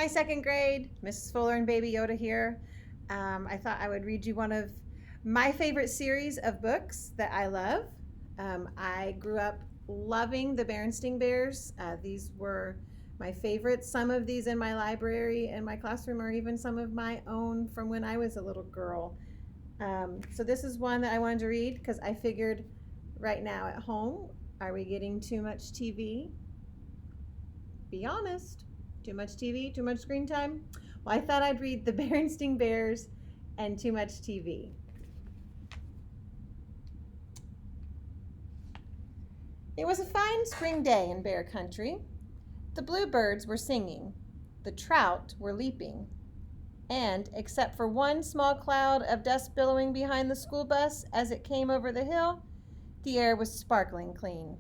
Hi, second grade. Mrs. Fuller and Baby Yoda here. I thought I would read you one of my favorite series of books that I love. I grew up loving the Berenstain Bears. These were my favorites. Some of these in my library and my classroom are even some of my own from when I was a little girl. So this is one that I wanted to read because I figured right now at home, are we getting too much TV? Be honest. Too much TV? Too much screen time? Well, I thought I'd read The Berenstain Bears and Too Much TV. It was a fine spring day in Bear Country. The bluebirds were singing. The trout were leaping. And, except for one small cloud of dust billowing behind the school bus as it came over the hill, the air was sparkling clean.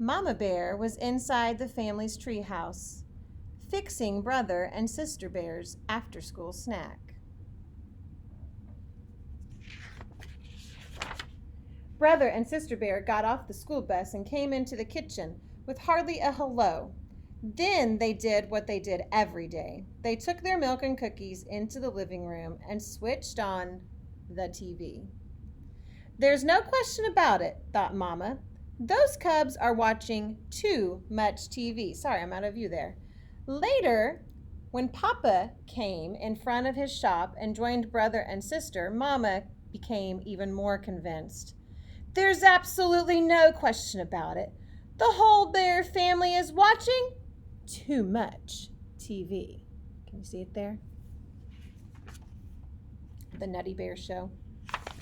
Mama Bear was inside the family's treehouse, fixing Brother and Sister Bear's after-school snack. Brother and Sister Bear got off the school bus and came into the kitchen with hardly a hello. Then they did what they did every day. They took their milk and cookies into the living room and switched on the TV. There's no question about it, thought Mama. Those cubs are watching too much TV. Sorry, I'm out of view there. Later, when Papa came in front of his shop and joined Brother and Sister, Mama became even more convinced. There's absolutely no question about it. The whole Bear family is watching too much TV. Can you see it there? The Nutty Bear Show.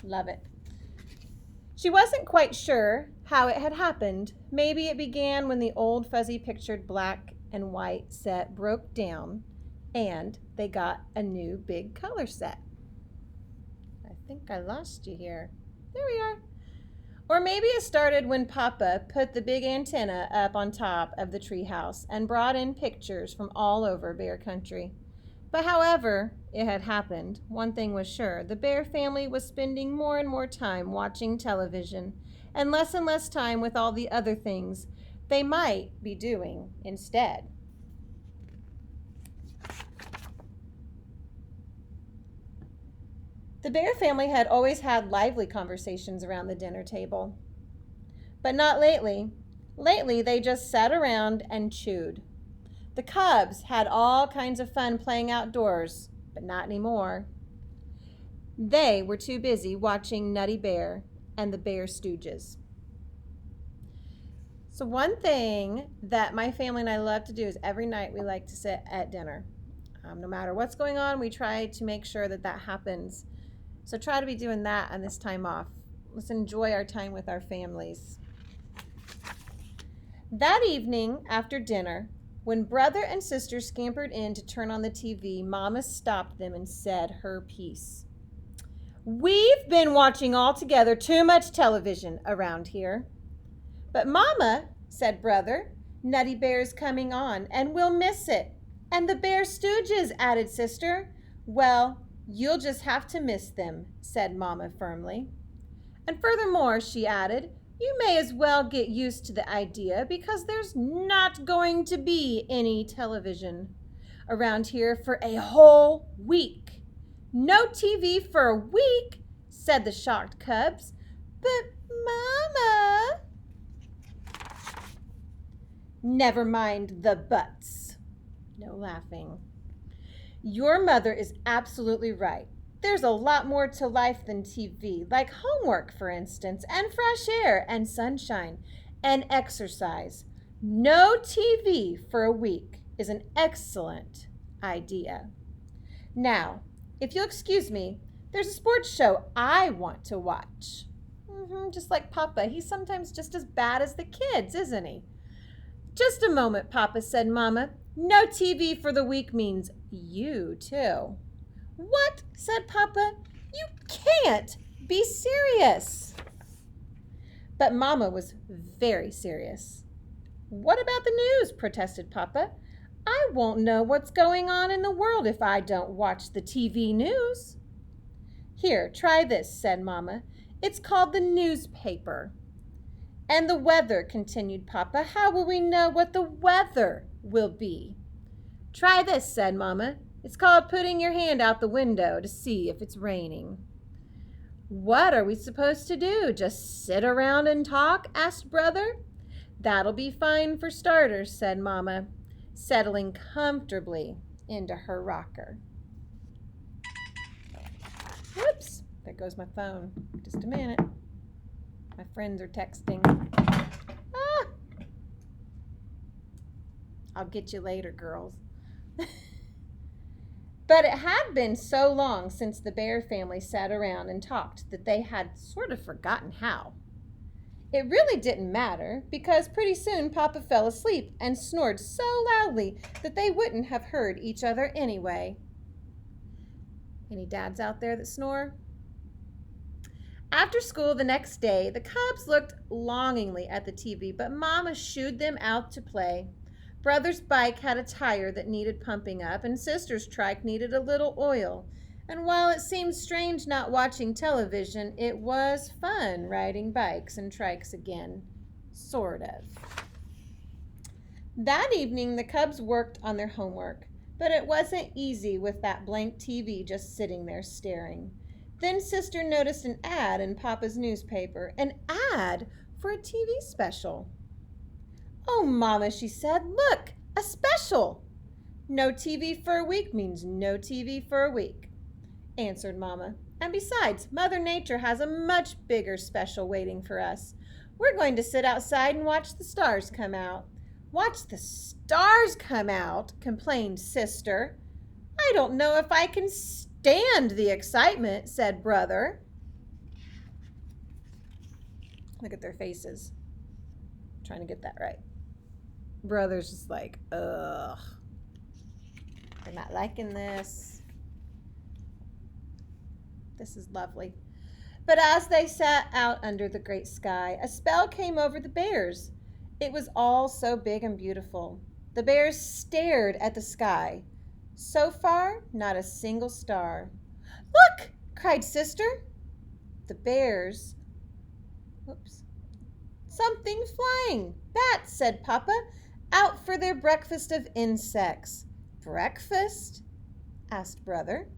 Love it. She wasn't quite sure how it had happened. Maybe it began when the old fuzzy pictured black and white set broke down and they got a new big color set. I think I lost you here. There we are. Or maybe it started when Papa put the big antenna up on top of the treehouse and brought in pictures from all over Bear Country. But however it had happened, one thing was sure. The Bear family was spending more and more time watching television and less time with all the other things they might be doing instead. The Bear family had always had lively conversations around the dinner table. But not lately. Lately, they just sat around and chewed. The cubs had all kinds of fun playing outdoors, but not anymore. They were too busy watching Nutty Bear and the Bear Stooges. So one thing that my family and I love to do is every night we like to sit at dinner. No matter what's going on, we try to make sure that happens. So try to be doing that on this time off. Let's enjoy our time with our families. That evening after dinner, when Brother and Sister scampered in to turn on the TV, Mama stopped them and said her piece. We've been watching altogether too much television around here. But Mama, said Brother, Nutty Bear's coming on and we'll miss it. And the Bear Stooges, added Sister. Well, you'll just have to miss them, said Mama firmly. And furthermore, she added, you may as well get used to the idea because there's not going to be any television around here for a whole week. No TV for a week, said the shocked cubs. But Mama... Never mind the buts. No laughing. Your mother is absolutely right. There's a lot more to life than TV, like homework, for instance, and fresh air, and sunshine, and exercise. No TV for a week is an excellent idea. Now, if you'll excuse me, there's a sports show I want to watch. Just like Papa, he's sometimes just as bad as the kids, isn't he? Just a moment, Papa, said Mama. No TV for the week means you, too. What? Said Papa. You can't be serious. But Mama was very serious. What about the news? Protested Papa. I won't know what's going on in the world if I don't watch the TV news. Here, try this, said Mama. It's called the newspaper. And the weather, continued Papa. How will we know what the weather will be? "Try this," said Mama. "It's called putting your hand out the window to see if it's raining." "What are we supposed to do? Just sit around and talk?" asked Brother. "That'll be fine for starters," said Mama, settling comfortably into her rocker. Whoops, there goes my phone. Just a minute. My friends are texting. Ah! I'll get you later, girls. But it had been so long since the Bear family sat around and talked that they had sort of forgotten how. It really didn't matter, because pretty soon Papa fell asleep and snored so loudly that they wouldn't have heard each other anyway. Any dads out there that snore? After school the next day, the Cubs looked longingly at the TV, but Mama shooed them out to play. Brother's bike had a tire that needed pumping up, and Sister's trike needed a little oil. And while it seemed strange not watching television, it was fun riding bikes and trikes again. Sort of. That evening, the Cubs worked on their homework, but it wasn't easy with that blank TV just sitting there staring. Then Sister noticed an ad in Papa's newspaper, an ad for a TV special. "Oh, Mama," she said, "look, a special." "No TV for a week means no TV for a week," answered Mama. "And besides, Mother Nature has a much bigger special waiting for us. We're going to sit outside and watch the stars come out." "Watch the stars come out?" complained Sister. "I don't know if I can stand the excitement," said Brother. Look at their faces. I'm trying to get that right. Brother's just like, ugh. They're not liking this. This is lovely. But as they sat out under the great sky, a spell came over the bears. It was all so big and beautiful. The bears stared at the sky. So far, not a single star. "Look!" cried Sister. The bears... Whoops. "Something flying. Bats," said Papa. "Out for their breakfast of insects." "Breakfast?" asked Brother.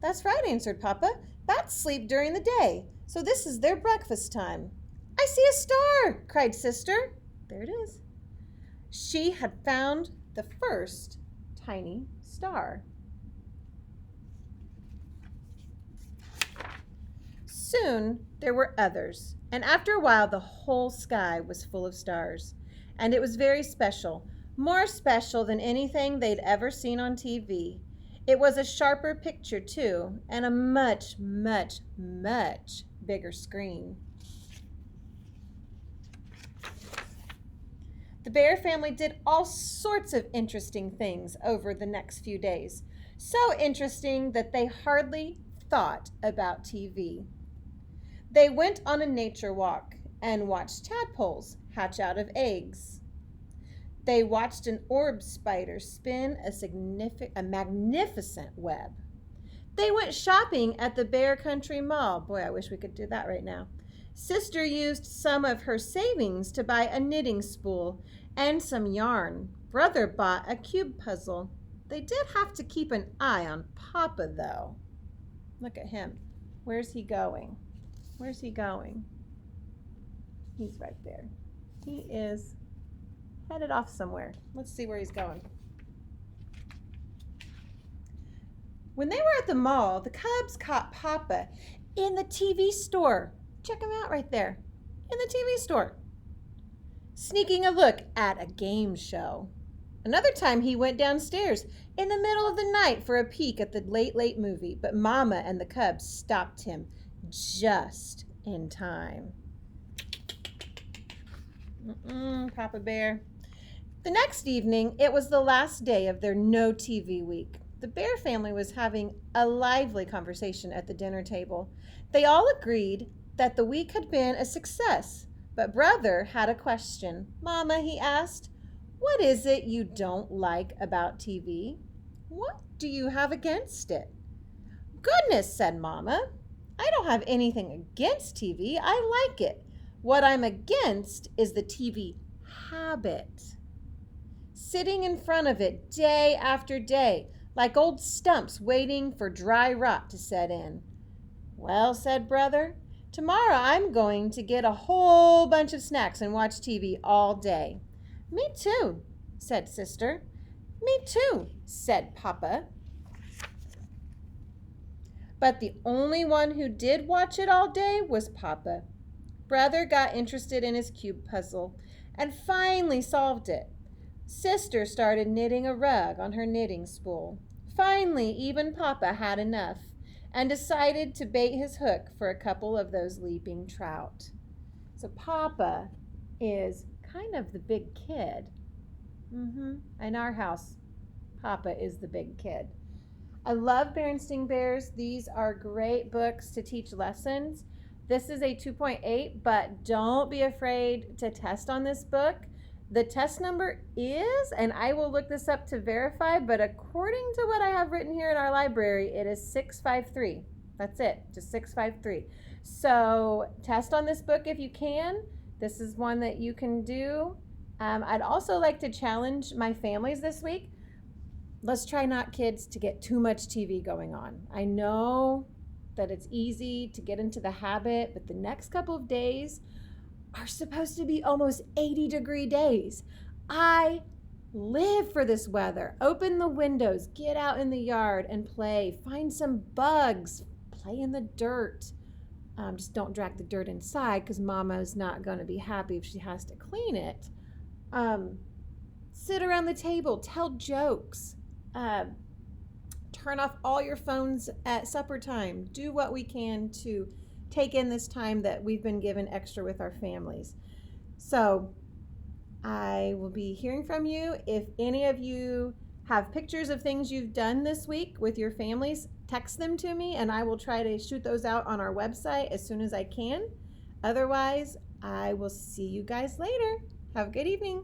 "That's right," answered Papa. "Bats sleep during the day, so this is their breakfast time." "I see a star!" cried Sister. There it is. She had found the first tiny star. Soon there were others, and after a while the whole sky was full of stars. And it was very special, more special than anything they'd ever seen on TV. It was a sharper picture, too, and a much, much, much bigger screen. The Bear family did all sorts of interesting things over the next few days. So interesting that they hardly thought about TV. They went on a nature walk and watched tadpoles hatch out of eggs. They watched an orb spider spin a magnificent web. They went shopping at the Bear Country Mall. Boy, I wish we could do that right now. Sister used some of her savings to buy a knitting spool and some yarn. Brother bought a cube puzzle. They did have to keep an eye on Papa, though. Look at him. Where's he going? Where's he going? He's right there. He is headed off somewhere. Let's see where he's going. When they were at the mall, the Cubs caught Papa in the TV store. Check him out right there. In the TV store. Sneaking a look at a game show. Another time he went downstairs in the middle of the night for a peek at the late movie, but Mama and the Cubs stopped him just in time. Papa Bear. The next evening, it was the last day of their no TV week. The Bear family was having a lively conversation at the dinner table. They all agreed that the week had been a success, but Brother had a question. "Mama," he asked, "what is it you don't like about TV? What do you have against it?" "Goodness," said Mama, "I don't have anything against TV. I like it. What I'm against is the TV habit." sitting in front of it day after day, like old stumps waiting for dry rot to set in. Well, said Brother, tomorrow I'm going to get a whole bunch of snacks and watch TV all day. Me too, said Sister. Me too, said Papa. But the only one who did watch it all day was Papa. Brother got interested in his cube puzzle and finally solved it. Sister started knitting a rug on her knitting spool. Finally, even Papa had enough and decided to bait his hook for a couple of those leaping trout. So Papa is kind of the big kid. In our house, Papa is the big kid. I love Berenstain Bears. These are great books to teach lessons. This is a 2.8, but don't be afraid to test on this book. The test number is, and I will look this up to verify, but according to what I have written here in our library, it is 653. That's it, just 653. So test on this book if you can. This is one that you can do. I'd also like to challenge my families this week. Let's try not kids to get too much TV going on. I know that it's easy to get into the habit, but the next couple of days are supposed to be almost 80-degree days. I live for this weather. Open the windows, get out in the yard and play. Find some bugs, play in the dirt. Just don't drag the dirt inside because Mama's not going to be happy if she has to clean it. Sit around the table, tell jokes. Turn off all your phones at supper time. Do what we can to take in this time that we've been given extra with our families. So I will be hearing from you. If any of you have pictures of things you've done this week with your families, text them to me and I will try to shoot those out on our website as soon as I can. Otherwise, I will see you guys later. Have a good evening.